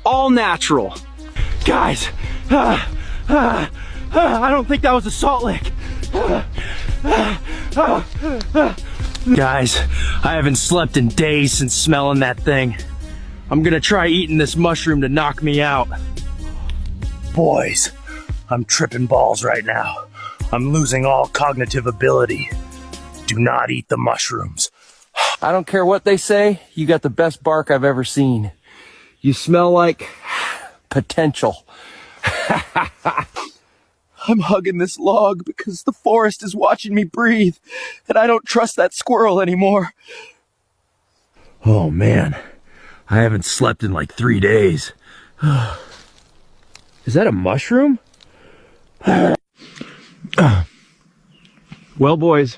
all natural. Guys, I don't think that was a salt lick. Guys, I haven't slept in days since smelling that thing. I'm gonna try eating this mushroom to knock me out. Boys, I'm tripping balls right now. I'm losing all cognitive ability. Do not eat the mushrooms. I don't care what they say, you got the best bark I've ever seen. You smell like potential. I'm hugging this log because the forest is watching me breathe, and I don't trust that squirrel anymore. Oh man, I haven't slept in like 3 days. Is that a mushroom? Well, boys,